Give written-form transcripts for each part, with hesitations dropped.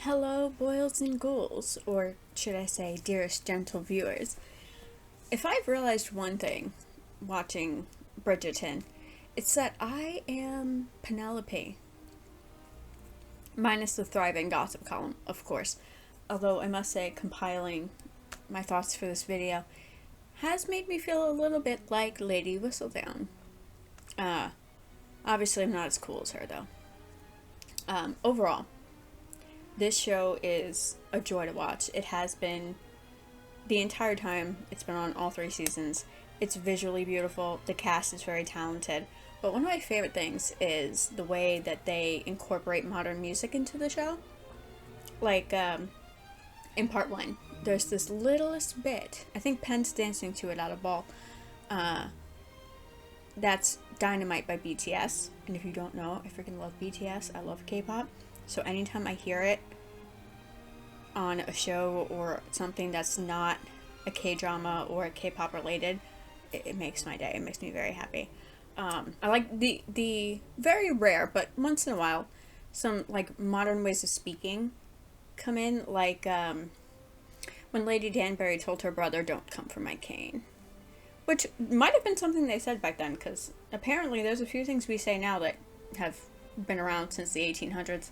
Hello, boils and ghouls, or should I say, dearest gentle viewers. If I've realized one thing watching Bridgerton, it's that I am Penelope. Minus the thriving gossip column, of course. Although I must say, compiling my thoughts for this video has made me feel a little bit like Lady Whistledown. Uh, Obviously, I'm not as cool as her, though. Overall, this show is a joy to watch. It has been the entire time it's been on, all 3 seasons. It's visually beautiful. The cast is very talented. But one of my favorite things is the way that they incorporate modern music into the show. Like, in part 1, there's this littlest bit. I think Penn's dancing to it at a ball. That's Dynamite by BTS. And if you don't know, I freaking love BTS. I love K-pop. So anytime I hear it on a show or something that's not a K-drama or a K-pop related, it makes my day. It makes me very happy. I like the very rare, but once in a while, some like modern ways of speaking come in, like when Lady Danbury told her brother, "Don't come for my cane," which might have been something they said back then, because apparently there's a few things we say now that have been around since the 1800s.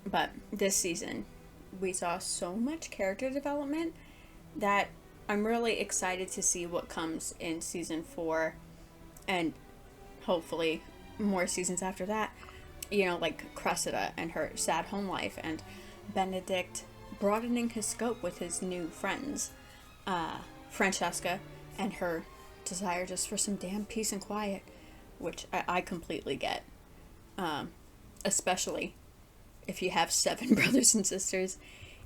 But this season, we saw so much character development that I'm really excited to see what comes in season 4 and hopefully more seasons after that. You know, like Cressida and her sad home life, and Benedict broadening his scope with his new friends. Francesca and her desire just for some damn peace and quiet, which I completely get. Especially if you have 7 brothers and sisters,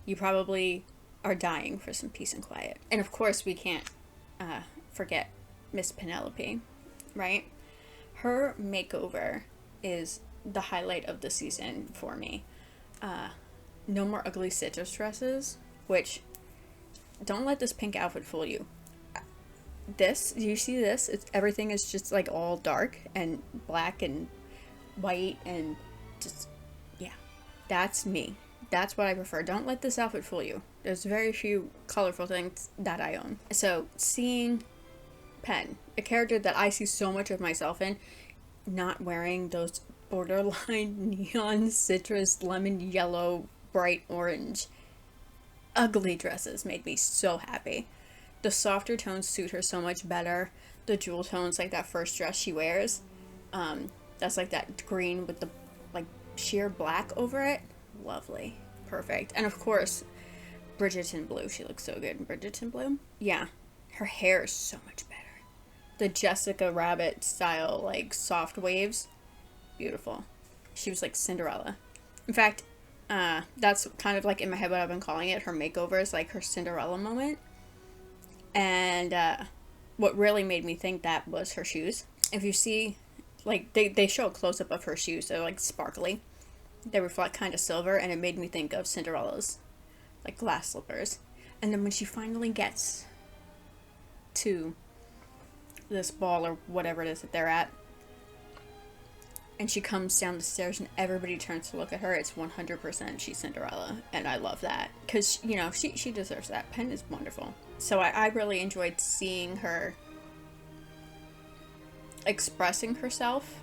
you probably are dying for some peace and quiet. And of course, we can't forget Miss Penelope, right? Her makeover is the highlight of the season for me. No more ugly citrus dresses, which, don't let this pink outfit fool you. This, you see this? Everything is just like all dark and black and white and just, yeah, that's me. That's what I prefer. Don't let this outfit fool you. There's very few colorful things that I own. So seeing Penn, a character that I see so much of myself in, not wearing those borderline neon citrus, lemon yellow, bright orange, ugly dresses made me so happy. The softer tones suit her so much better. The jewel tones, like that first dress she wears, that's like that green with the like sheer black over it. Lovely. Perfect. And of course, Bridgerton blue. She looks so good in Bridgerton blue. Yeah. Her hair is so much better. The Jessica Rabbit style, like soft waves. Beautiful. She was like Cinderella. In fact, that's kind of like in my head what I've been calling it. Her makeover is like her Cinderella moment. And what really made me think that was her shoes. If you see, like, they show a close-up of her shoes. They're, like, sparkly. They reflect kind of silver, and it made me think of Cinderella's, like, glass slippers. And then when she finally gets to this ball or whatever it is that they're at, and she comes down the stairs and everybody turns to look at her, it's 100% she's Cinderella. And I love that. Because, you know, she deserves that. Penn is wonderful. So I really enjoyed seeing her expressing herself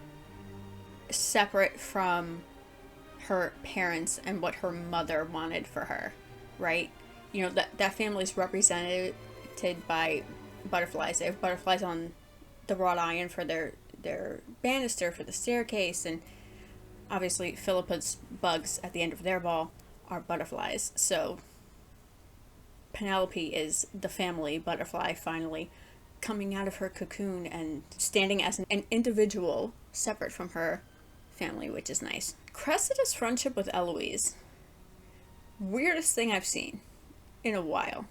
separate from her parents and what her mother wanted for her, right? You know, that family's represented by butterflies. They have butterflies on the wrought iron for their banister for the staircase, and obviously Philippa's bugs at the end of their ball are butterflies. So Penelope is the family butterfly finally coming out of her cocoon and standing as an individual separate from her family, which is nice. Cressida's friendship with Eloise. Weirdest thing I've seen in a while.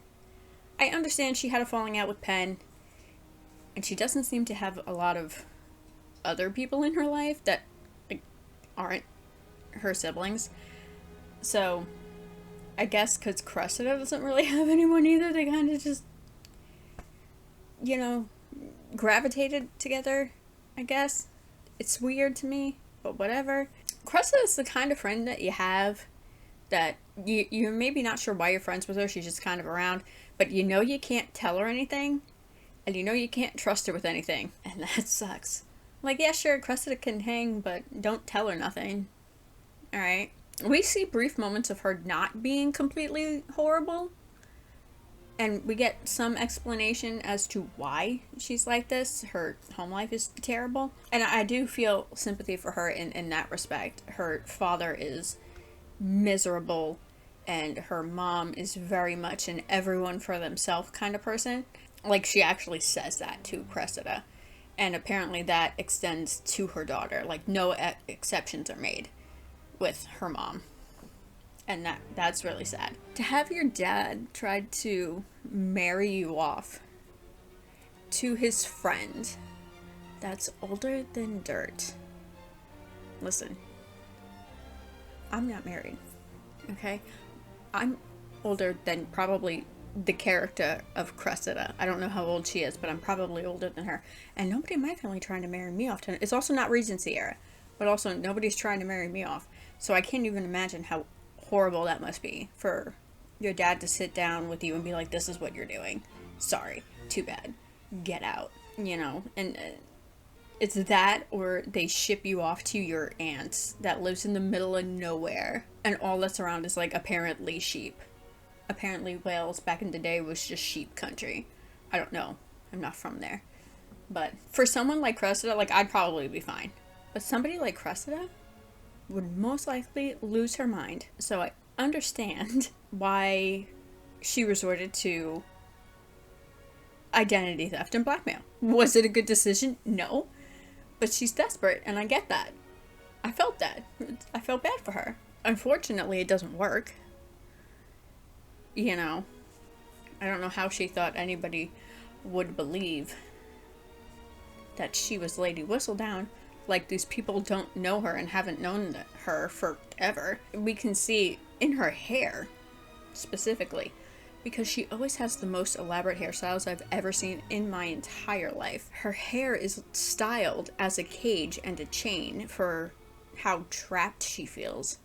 I understand she had a falling out with Penn, and she doesn't seem to have a lot of other people in her life that like, aren't her siblings. So I guess because Cressida doesn't really have anyone either, they kind of just, you know, gravitated together, I guess. It's weird to me, but whatever. Cressida's the kind of friend that you have that you're maybe not sure why you're friends with her. She's just kind of around, but you know you can't tell her anything, and you know you can't trust her with anything, and that sucks. Like, yeah, sure, Cressida can hang, but don't tell her nothing. Alright? We see brief moments of her not being completely horrible, and we get some explanation as to why she's like this. Her home life is terrible. And I do feel sympathy for her in that respect. Her father is miserable, and her mom is very much an everyone for themselves kind of person. Like, she actually says that to Cressida. And apparently that extends to her daughter. Like, no exceptions are made with her mom. And that's really sad. To have your dad try to marry you off to his friend that's older than dirt. Listen, I'm not married, okay? I'm older than probably the character of Cressida. I don't know how old she is, but I'm probably older than her. And nobody in my family trying to marry me off. It's also not Regency era, but also nobody's trying to marry me off. So I can't even imagine how horrible that must be for your dad to sit down with you and be like, this is what you're doing. Sorry. Too bad. Get out. You know? And it's that, or they ship you off to your aunt that lives in the middle of nowhere, and all that's around is, like, apparently sheep. Apparently Wales back in the day was just sheep country. I don't know. I'm not from there. But for someone like Cressida, like, I'd probably be fine. But somebody like Cressida would most likely lose her mind. So I understand why she resorted to identity theft and blackmail. Was it a good decision? No. But she's desperate, and I get that. I felt that. I felt bad for her. Unfortunately, it doesn't work. You know, I don't know how she thought anybody would believe that she was Lady Whistledown. Like, these people don't know her and haven't known her forever. We can see in her hair, specifically, because she always has the most elaborate hairstyles I've ever seen in my entire life. Her hair is styled as a cage and a chain for how trapped she feels.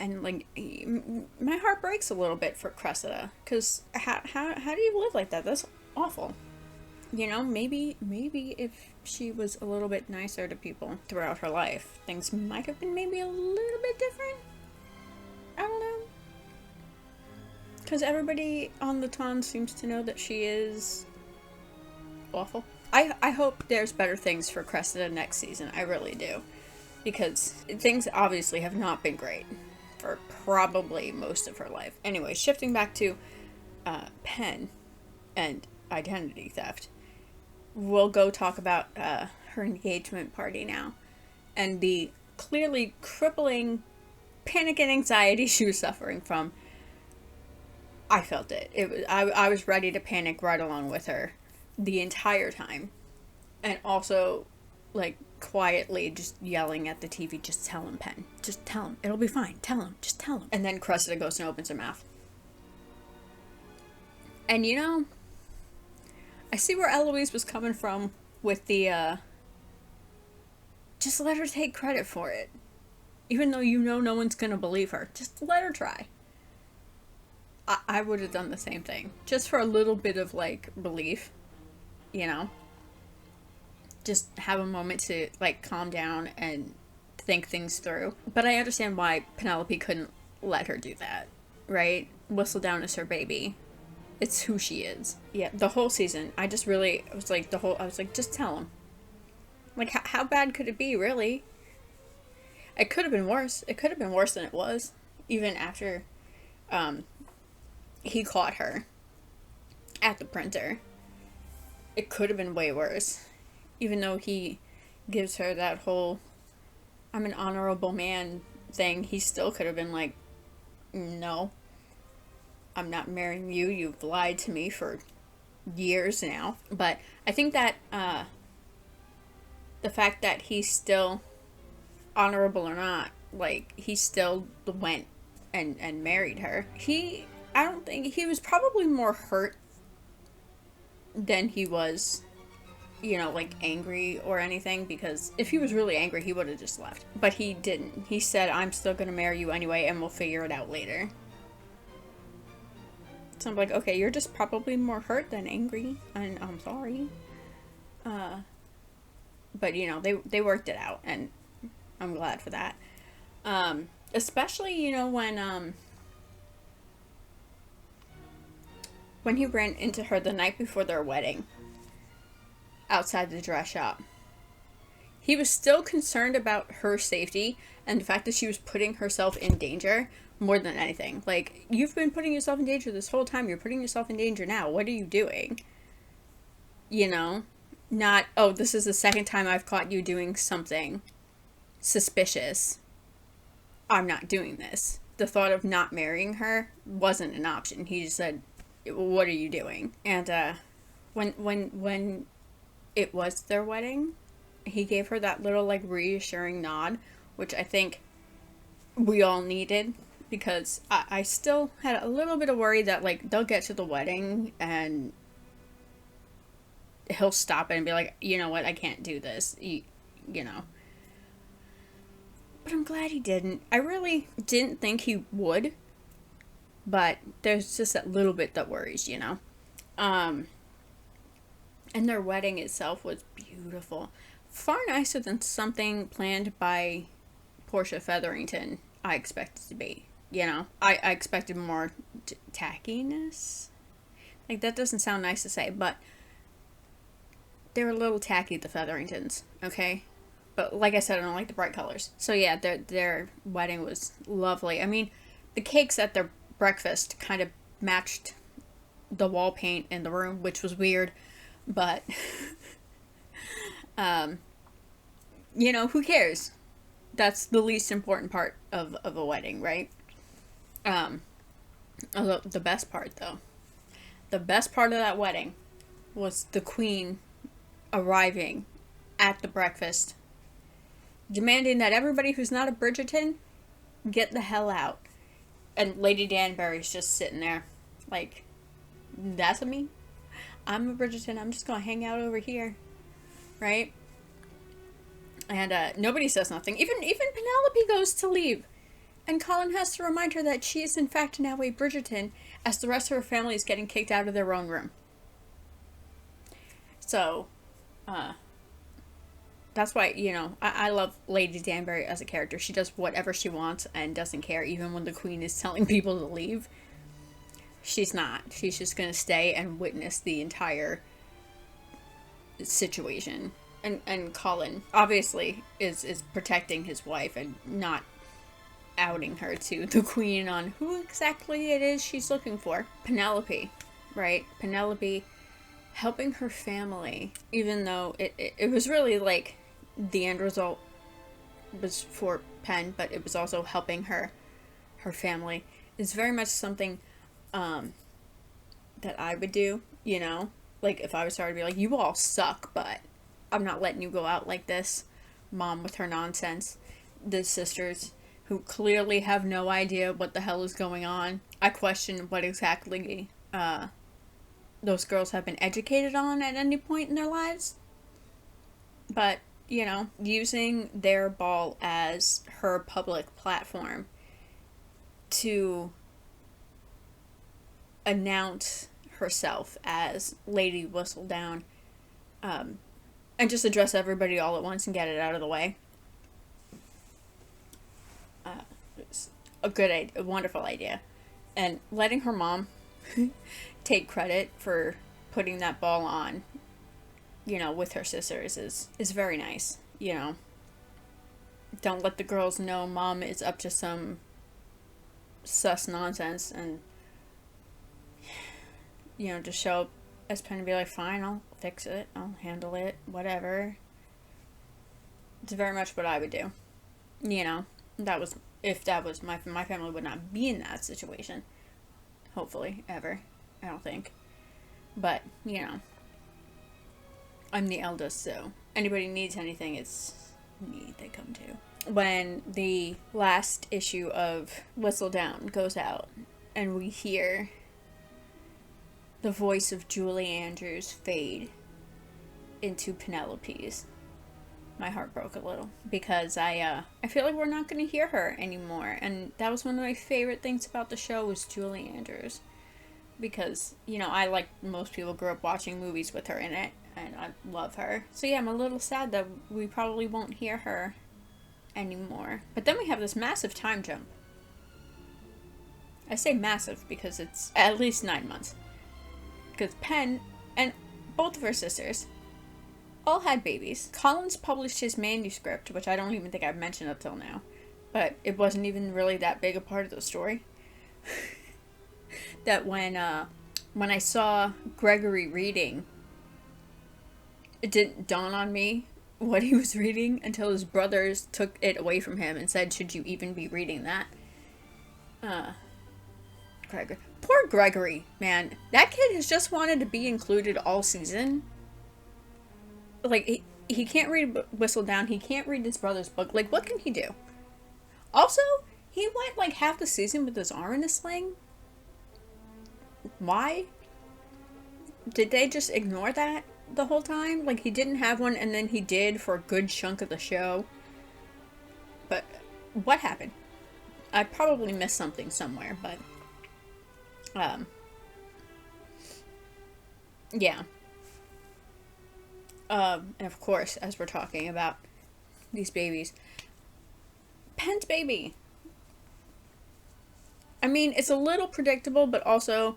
And, like, my heart breaks a little bit for Cressida, because how do you live like that? That's awful. You know, maybe if she was a little bit nicer to people throughout her life, things might have been maybe a little bit different. I don't know. Because everybody on the Ton seems to know that she is awful. I hope there's better things for Cressida next season. I really do. Because things obviously have not been great for probably most of her life. Anyway, shifting back to Pen and identity theft. We'll go talk about her engagement party now. And the clearly crippling panic and anxiety she was suffering from. I felt it. I was ready to panic right along with her the entire time. And also, like, quietly just yelling at the TV, just tell him, Pen. Just tell him. It'll be fine. Tell him. Just tell him. And then Cressida goes and opens her mouth. And, you know, I see where Eloise was coming from with the, just let her take credit for it. Even though you know no one's gonna believe her. Just let her try. I would have done the same thing. Just for a little bit of, like, belief. You know? Just have a moment to, like, calm down and think things through. But I understand why Penelope couldn't let her do that. Right? Whistledown is her baby. It's who she is. Yeah, the whole season, I was like, just tell him. Like, how bad could it be, really? It could have been worse. It could have been worse than it was. Even after, he caught her at the printer. It could have been way worse. Even though he gives her that whole, I'm an honorable man thing, he still could have been like, no. I'm not marrying you. You've lied to me for years now. But I think that the fact that he's still, honorable or not, like, he still went and married her. I don't think, he was probably more hurt than he was like angry or anything, because if he was really angry, he would have just left. But he didn't. He said, I'm still gonna marry you anyway, and we'll figure it out later. So I'm like, okay, you're just probably more hurt than angry, and I'm sorry. But, they worked it out, and I'm glad for that. Especially, when he ran into her the night before their wedding outside the dress shop. He was still concerned about her safety and the fact that she was putting herself in danger more than anything. Like, you've been putting yourself in danger this whole time. You're putting yourself in danger now. What are you doing? Not, oh, this is the second time I've caught you doing something suspicious. I'm not doing this. The thought of not marrying her wasn't an option. He just said, what are you doing? And when it was their wedding, he gave her that little reassuring nod, which I think we all needed, because I still had a little bit of worry that they'll get to the wedding and he'll stop it and be like, you know what, I can't do this, you know. But I'm glad he didn't. I really didn't think he would, but there's just that little bit that worries, And their wedding itself was beautiful. Far nicer than something planned by Portia Featherington I expected to be, I expected more tackiness. That doesn't sound nice to say, but they were a little tacky, the Featheringtons, okay? But like I said, I don't like the bright colors. So yeah, their wedding was lovely. I mean, the cakes at their breakfast kind of matched the wall paint in the room, which was weird, but who cares? That's the least important part of a wedding, right? Although the best part of that wedding was the Queen arriving at the breakfast, demanding that everybody who's not a Bridgerton get the hell out. And Lady Danbury's just sitting there that's me. I'm a Bridgerton. I'm just gonna hang out over here, right? And nobody says nothing. Even Penelope goes to leave, and Colin has to remind her that she is in fact now a Bridgerton, as the rest of her family is getting kicked out of their own room. So, that's why, I love Lady Danbury as a character. She does whatever she wants and doesn't care, even when the Queen is telling people to leave. She's not. She's just going to stay and witness the entire situation. And Colin, obviously, is protecting his wife and not outing her to the Queen on who exactly it is she's looking for. Penelope, right? Penelope helping her family, even though it was really the end result was for Pen, but it was also helping her family, is very much something that I would do, if I was her, I'd be like, you all suck, but I'm not letting you go out like this. Mom with her nonsense. The sisters who clearly have no idea what the hell is going on. I question what exactly those girls have been educated on at any point in their lives. But, using their ball as her public platform to announce herself as Lady Whistledown, and just address everybody all at once and get it out of the way. It's a wonderful idea. And letting her mom take credit for putting that ball on, with her sisters is very nice, Don't let the girls know Mom is up to some sus nonsense, and, just show up as Pen and be like, fine, I'll fix it, I'll handle it, whatever. It's very much what I would do. If that was my family would not be in that situation. Hopefully, ever. I don't think. But, I'm the eldest, so anybody needs anything, it's me they come to. When the last issue of Whistledown goes out, and we hear the voice of Julie Andrews fade into Penelope's, my heart broke a little because I feel like we're not going to hear her anymore. And that was one of my favorite things about the show was Julie Andrews, because, you know, I, like most people, grew up watching movies with her in it, and I love her. So yeah, I'm a little sad that we probably won't hear her anymore. But then we have this massive time jump. I say massive because it's at least 9 months. Because Penn and both of her sisters all had babies. Collins published his manuscript, which I don't even think I've mentioned up till now, but it wasn't even really that big a part of the story. That when I saw Gregory reading, it didn't dawn on me what he was reading until his brothers took it away from him and said, "Should you even be reading that?" Gregory. Poor Gregory, man. That kid has just wanted to be included all season. Like, he can't read Whistle Down. He can't read his brother's book. Like, what can he do? Also, he went, like, half the season with his arm in a sling. Why? Did they just ignore that the whole time? Like, he didn't have one, and then he did for a good chunk of the show. But what happened? I probably missed something somewhere, but... yeah. And of course, as we're talking about these babies, Penn's baby. I mean, it's a little predictable, but also,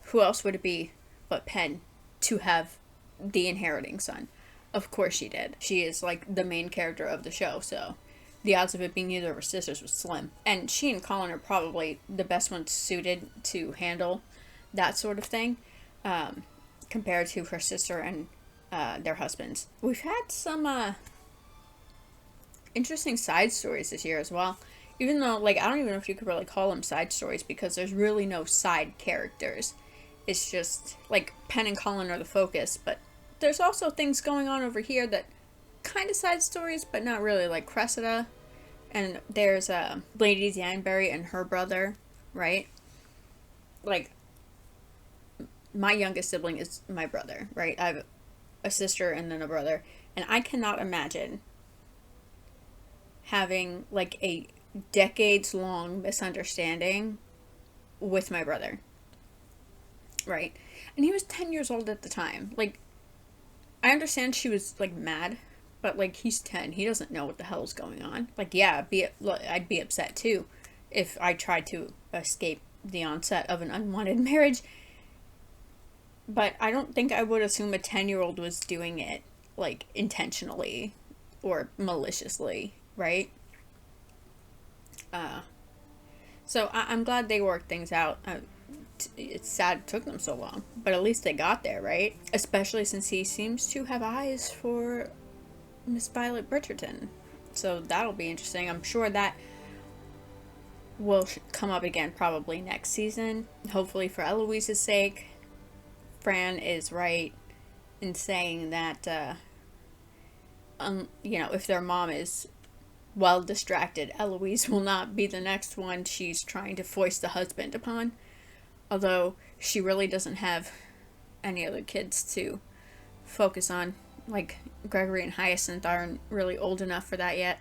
who else would it be but Penn to have the inheriting son? Of course she did. She is, like, the main character of the show, so the odds of it being either of her sisters was slim. And she and Colin are probably the best ones suited to handle that sort of thing, compared to her sister and their husbands. We've had some interesting side stories this year as well. Even though, like, I don't even know if you could really call them side stories because there's really no side characters. It's just, like, Penn and Colin are the focus, but there's also things going on over here that kind of side stories, but not really, like Cressida. And there's Lady Danbury and her brother, right? Like, my youngest sibling is my brother, right? I have a sister and then a brother, and I cannot imagine having, like, a decades-long misunderstanding with my brother, right? And he was 10 years old at the time. Like, I understand she was, like, mad, but, like, he's 10. He doesn't know what the hell's going on. Like, yeah, I'd be upset, too, if I tried to escape the onset of an unwanted marriage. But I don't think I would assume a 10-year-old was doing it, like, intentionally or maliciously, right? So I'm glad they worked things out. It's sad it took them so long, but at least they got there, right? Especially since he seems to have eyes for Miss Violet Bridgerton. So that'll be interesting. I'm sure that will come up again probably next season. Hopefully for Eloise's sake. Fran is right in saying that, you know, if their mom is well distracted, Eloise will not be the next one she's trying to foist the husband upon. Although she really doesn't have any other kids to focus on. Like, Gregory and Hyacinth aren't really old enough for that yet.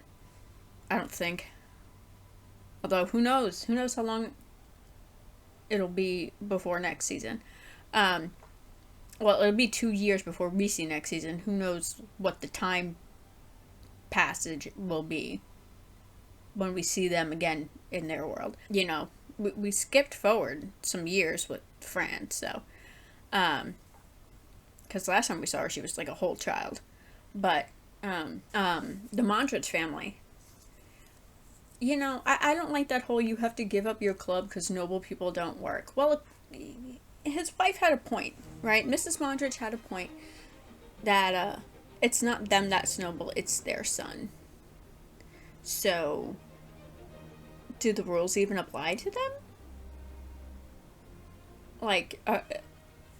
I don't think. Although, who knows? Who knows how long it'll be before next season. Well, it'll be 2 years before we see next season. Who knows what the time passage will be when we see them again in their world. You know, we skipped forward some years with Fran, so, because last time we saw her, she was like a whole child. But, the Mondrich family, you know, I don't like that whole you have to give up your club because noble people don't work. Well, his wife had a point, right? Mrs. Mondrich had a point that, it's not them that's noble, it's their son. So, do the rules even apply to them? Like,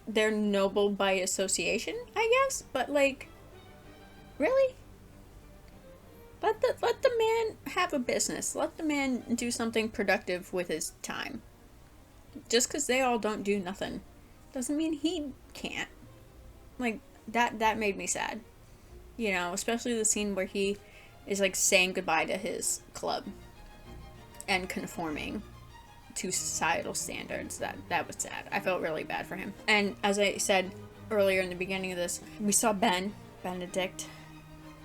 they're noble by association, I guess? But, like, really? Let the man have a business. Let the man do something productive with his time. Just because they all don't do nothing doesn't mean he can't. Like, that made me sad. You know, especially the scene where he is like saying goodbye to his club and conforming to societal standards. That was sad. I felt really bad for him. And as I said earlier in the beginning of this, we saw Benedict.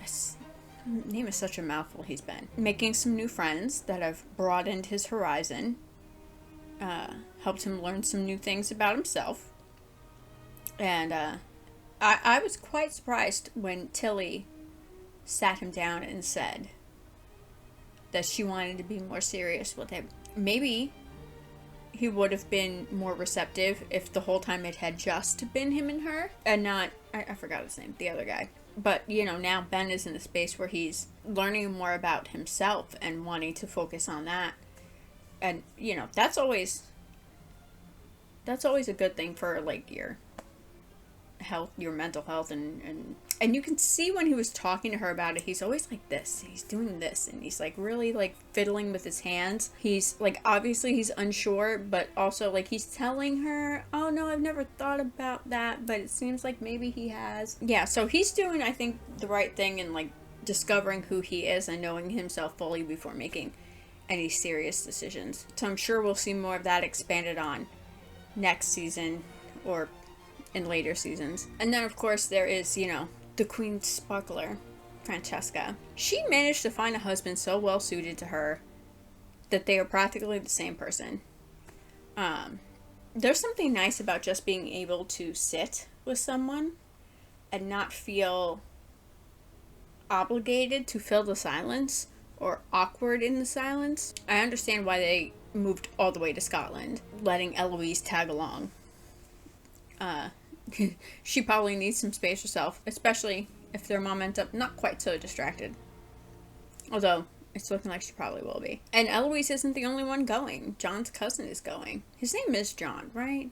His name is such a mouthful. He's Ben, making some new friends that have broadened his horizon, helped him learn some new things about himself. And I was quite surprised when Tilly sat him down and said that she wanted to be more serious with him. Maybe he would have been more receptive if the whole time it had just been him and her, and not, I forgot his name, the other guy. But, you know, now Ben is in a space where he's learning more about himself and wanting to focus on that. And, you know, that's always a good thing for, like, your health, your mental health, and you can see when he was talking to her about it, he's always like this, he's doing this, and he's like really like fiddling with his hands. He's like, obviously he's unsure, but also like he's telling her, oh no, I've never thought about that, but it seems like maybe he has. Yeah, so he's doing, I think, the right thing in like discovering who he is and knowing himself fully before making any serious decisions. So I'm sure we'll see more of that expanded on next season or in later seasons. And then of course there is, you know, the Queen Sparkler, Francesca. She managed to find a husband so well suited to her that they are practically the same person. There's something nice about just being able to sit with someone and not feel obligated to fill the silence or awkward in the silence. I understand why they moved all the way to Scotland, letting Eloise tag along. She probably needs some space herself, especially if their mom ends up not quite so distracted. Although, it's looking like she probably will be. And Eloise isn't the only one going. John's cousin is going. His name is John, right?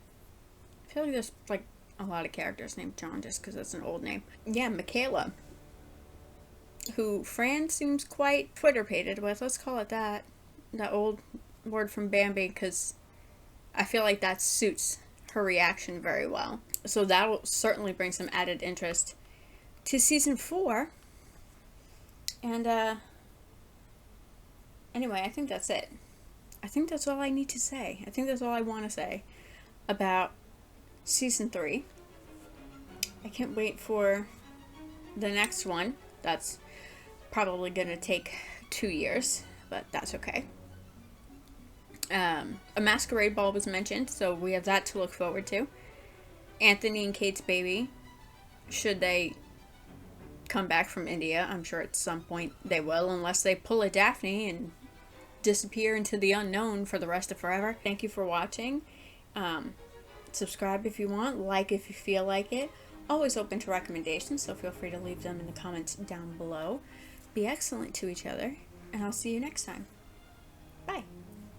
I feel like there's, like, a lot of characters named John just because it's an old name. Yeah, Michaela, who Fran seems quite Twitter-pated with. Let's call it that. That old word from Bambi, because I feel like that suits her reaction very well. So that will certainly bring some added interest to season 4. And anyway, I think that's it. I think that's all I need to say. I think that's all I want to say about season 3. I can't wait for the next one. That's probably going to take 2 years, but that's okay. A masquerade ball was mentioned, so we have that to look forward to. Anthony and Kate's baby, should they come back from India, I'm sure at some point they will, unless they pull a Daphne and disappear into the unknown for the rest of forever. Thank you for watching. Subscribe if you want, like if you feel like it. Always open to recommendations, so feel free to leave them in the comments down below. Be excellent to each other, and I'll see you next time.